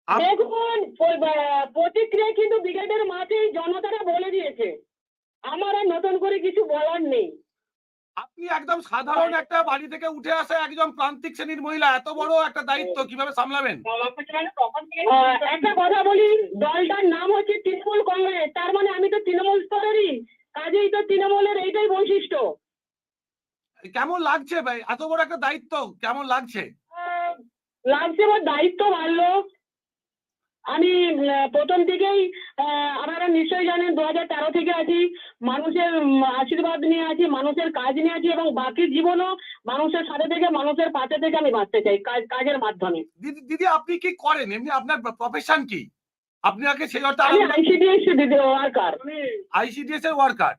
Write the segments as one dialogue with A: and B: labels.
A: দেখুন, প্রতিক্রিয়া কিন্তু ব্রিগেডের মাঠে জনতারা বলে দিয়েছে, আমার আর নতুন করে কিছু বলার নেই।
B: আপনি একদম সাধারণ একটা বাড়ি থেকে উঠে আসা একজন প্রান্তিক শ্রেণীর মহিলা, এত বড় একটা দায়িত্ব কিভাবে সামলাবেন?
A: একটা কথা বলি, দলটার নাম হচ্ছে তৃণমূল কংগ্রেস, তার মানে আমি তো তৃণমূল স্তরেরই, কাজেই তো তৃণমূলের এইটাই বৈশিষ্ট্য।
B: কেমন লাগছে ভাই, এত বড় একটা দায়িত্ব কেমন লাগছে?
A: লাগছে, আমার দায়িত্ব বাড়লো। আমি প্রথম থেকেই, আপনারা নিশ্চয়ই জানেন, 2013 থেকে আছি, মানুষের আশীর্বাদ নিয়ে আছি, মানুষের কাজ নিয়ে আছি, এবং বাকি জীবনও মানুষের সাথে থেকে, মানুষের পাশে থেকে আমি বাঁচতে চাই কাজের মাধ্যমে।
B: দিদি আপনি কি করেন, এমনি আপনার প্রফেশন কি? আপনি আগে সেই অর্থে
A: আমি আইসিডিএস ওয়ার্কার।
B: আইসিডিএস এর ওয়ার্কার।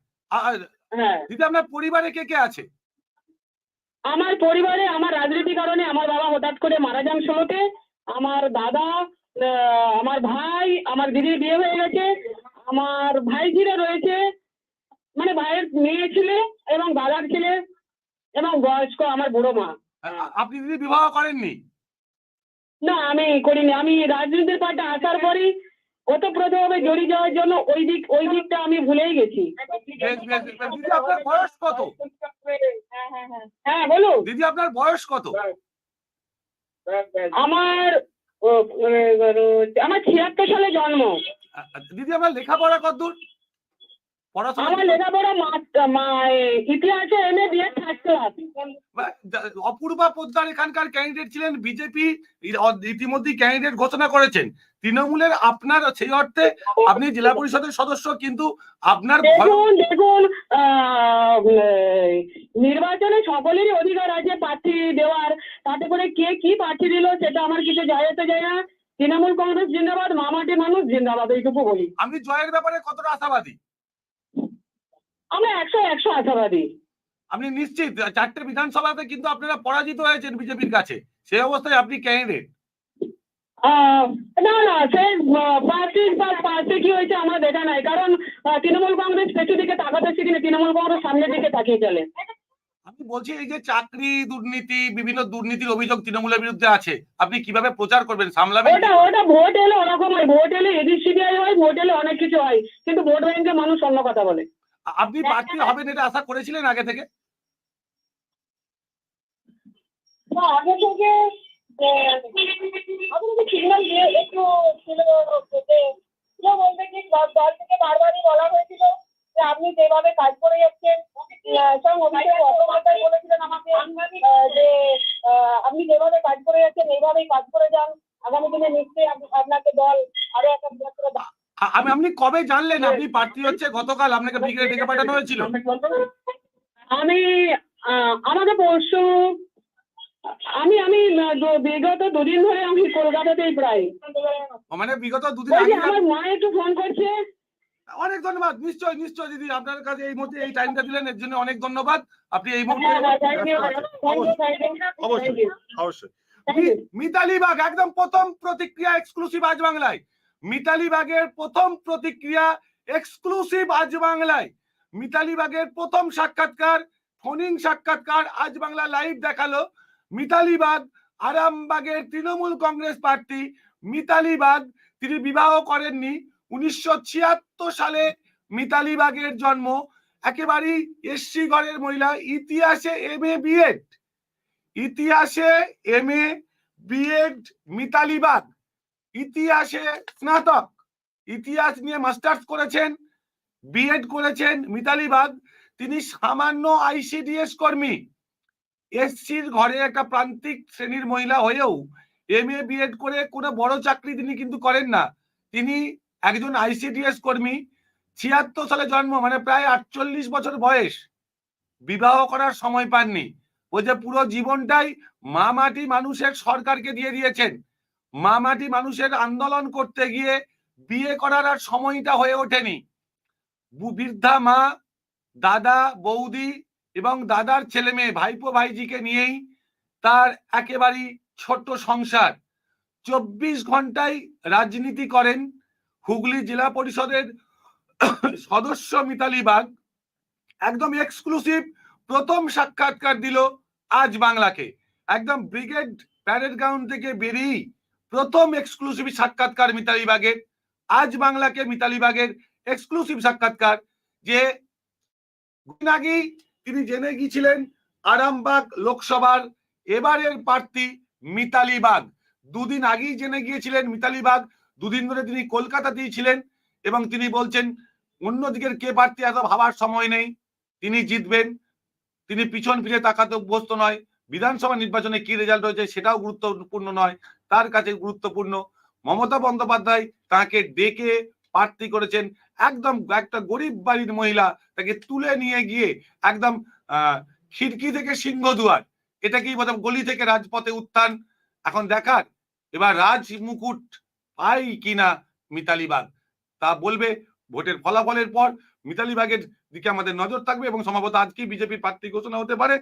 A: হ্যাঁ।
B: দিদি আপনার পরিবারে কে কে আছে?
A: আমার পরিবারে, আমার রাজনীতি কারণে আমার বাবা হঠাৎ করে মারা যান 16-তে, আমার দাদা, আমার ভাই, আমার দিদির বিয়ে হয়ে গেছে, আমার ভাইঝিরা রয়েছে, মানে ভাইয়ের মেয়ে ছেলে এবং দাদার ছেলে এবং বয়স্ক আমার বুড়ো মা।
B: আপনি দিদি বিবাহ করেননি?
A: না, আমি করিনি। আমি রাজনীতির পার্টি আসার পরই ওতপ্রোতভাবে জড়িয়ে যাওয়ার জন্য ওই দিকটা আমি ভুলেই গেছি।
B: দিদি আপনার বয়স কত?
A: হ্যাঁ বলুন।
B: দিদি আপনার বয়স কত?
A: আমার 76 সালে জন্ম।
B: দিদি আমার লেখাপড়া কতদূর?
A: আমার লেখাপড়া ইতিহাসে MA BEd first class.
B: Apurba Poddar এখানকার ক্যান্ডিডেট ছিলেন, বিজেপি ইতিমধ্যে ক্যান্ডিডেট ঘোষণা করেছেন। তৃণমূলের আপনার সেই অর্থে আপনি জেলা পরিষদের সদস্য, কিন্তু আপনার
A: দেখুন নির্বাচনে সকলেরই অধিকার আছে প্রার্থী দেওয়ার, তাতে করে কে কি প্রার্থী দিল সেটা আমার কিছু যায় আসে যায় না। তৃণমূল কংগ্রেস জিন্দাবাদ, মামাটি মানুষ জিন্দাবাদ, এইটুকু বলি।
B: আপনি জয়ের ব্যাপারে কতটা আশাবাদী?
A: আমরা 100 আশাবাদী।
B: আপনি নিশ্চিত? 4টে বিধানসভাতে কিন্তু আপনারা পরাজিত হয়েছেন বিজেপির কাছে, সেই অবস্থায় আপনি ক্যান্ডিডেট।
A: না সে পার্টি কি হয়েছে আমরা দেখা নাই, কারণ তৃণমূল কংগ্রেস পেছু দিকে তাকাতে শিখিনি, তৃণমূল কংগ্রেস সামনের দিকে তাকিয়ে চলে।
B: আমি বলছি, এই যে চাকরি দুর্নীতি, বিভিন্ন দুর্নীতির অভিযোগ তৃণমূলের বিরুদ্ধে আছে, আপনি কিভাবে প্রচার করবেন, সামলাবেন?
A: ওটা ভোট এলে ওরকম হয়, ভোট এলে এডিসিবিআই হয়, ভোট এলে অনেক কিছু হয়, কিন্তু ভোট ব্যাংকে মানুষ অন্য কথা বলে।
B: আপনি প্রার্থী হবেন এটা আশা করেছিলেন আগে থেকে?
A: আগে থেকে সিগন্যাল দিয়ে একটু ছিল বলতে কি, দল থেকে বারবারই বলা হয়েছিল যে আপনি যেভাবে কাজ করে যাচ্ছেন, বলেছিলেন আমাকে যে আপনি যেভাবে কাজ করে যাচ্ছেন এইভাবেই কাজ করে যান, আগামী দিনে নিশ্চয়ই আপনাকে দল আরো একটা বৃহত্তর।
B: আপনি কবে জানলেন আপনি প্রার্থী হচ্ছে? গতকাল আপনাকে ব্রিগেডে ডেকে পাঠানো হয়েছিল?
A: আমি আমাকে পরশু, আমি বিগত 2 দিন ধরে আমি কলকাতাতেই প্রায়,
B: মানে বিগত 2 দিন আগে।
A: আমার মা একটু ফোন করছে।
B: অনেক ধন্যবাদ। নিশ্চয় নিশ্চয় দিদি, আপনার কাছে এই মুহূর্তে এই টাইমটা দিলেন এর জন্য অনেক ধন্যবাদ। আপনি এই মুহূর্তে অবশ্যই অবশ্যই। মিতালি বাগ একদম প্রথম প্রতিক্রিয়া এক্সক্লুসিভ আজ বাংলায়। মিতালি বাগের প্রথম প্রতিক্রিয়া এক্সক্লুসিভ আজ বাংলায়। মিতালি বাগের প্রথম সাক্ষাৎকার, ফোনিং সাক্ষাৎকার আজ বাংলা লাইভ দেখালো। মিতালি বাগ আরামবাগের তৃণমূল কংগ্রেস প্রার্থী মিতালি বাগ, তিনি বিবাহ করেননি। 1976 সালে মিতালি বাগের জন্ম, একেবারেই এসসি ঘরের মহিলা। ইতিহাসে এমএ বিএড, ইতিহাসে এমএ বিএড মিতালি বাগ, ইতিহাসে স্নাতক, ইতিহাস নিয়ে মাস্টার্স করেছেন, বিএড করেছেন মিতালি বাগ। তিনি সামান্য আইসিডিএস কর্মী, এসসির ঘরে একটা প্রান্তিক শ্রেণীর মহিলা হয়েও এমএ বিএড করে কোনো বড় চাকরি তিনি কিন্তু করেন না। তিনি একজন আইসিডিএস কর্মী, 76 সালে জন্ম, মানে প্রায় 48 বছর বয়স। বিবাহ করার সময় পাননি। ওই যে পুরো জীবনটাই মা মাটি মানুষের সরকারকে দিয়ে দিয়েছেন। মা মাটি মানুষের আন্দোলন করতে গিয়ে বিয়ে করার আর সময়টা হয়ে ওঠেনি। বৃদ্ধা মা, দাদা বৌদি এবং দাদার ছেলে মেয়ে, ভাইপো ভাইজিকে নিয়েই তার একেবারেই ছোট্ট সংসার। 24 ঘন্টায় রাজনীতি করেন। হুগলি জেলা পরিষদের সদস্য মিতালি বাগ একদম এক্সক্লুসিভ প্রথম সাক্ষাৎকার দিল আজ বাংলাকে। একদম ব্রিগেড প্যারেড গ্রাউন্ড থেকে বেরিয়ে প্রথম এক্সক্লুসিভ সাক্ষাৎকার মিতালি বাগের, আজ বাংলাকে মিতালি বাগের এক্সক্লুসিভ সাক্ষাৎকার, যে আগেই তিনি জেনে গিয়েছিলেন আরামবাগ লোকসভার এবারের প্রার্থী মিতালি বাগ। দুদিন আগেই জেনে গিয়েছিলেন মিতালি বাগ, দুদিন ধরে তিনি কলকাতাতেই ছিলেন এবং তিনি বলছেন অন্যদিকের কে প্রার্থী এত ভাবার সময় নেই, তিনি জিতবেন, তিনি পিছন ফিরে তাকাতে অভ্যস্ত নয়, বিধানসভা নির্বাচনে কি রেজাল্ট হয়েছে সেটাও গুরুত্বপূর্ণ নয়, তার কাছে গুরুত্বপূর্ণ মমতা বন্দ্যোপাধ্যায় তাকে ডেকে প্রার্থী করেছেন। একদম একটা গরিব বাড়ির মহিলা তাকে তুলে নিয়ে গিয়ে একদম খিড়কি থেকে সিংহদুয়ার, এটাকেই বলতাম গলি থেকে রাজপথে উত্থান। এখন দেখার এবার রাজ মুকুট পাই কিনা মিতালি বাগ, তা বলবে ভোটের ফলাফলের পর। মিতালি বাগের দিকে আমাদের নজর থাকবে এবং সম্ভবত আজকেই বিজেপির প্রার্থী ঘোষণা হতে পারে।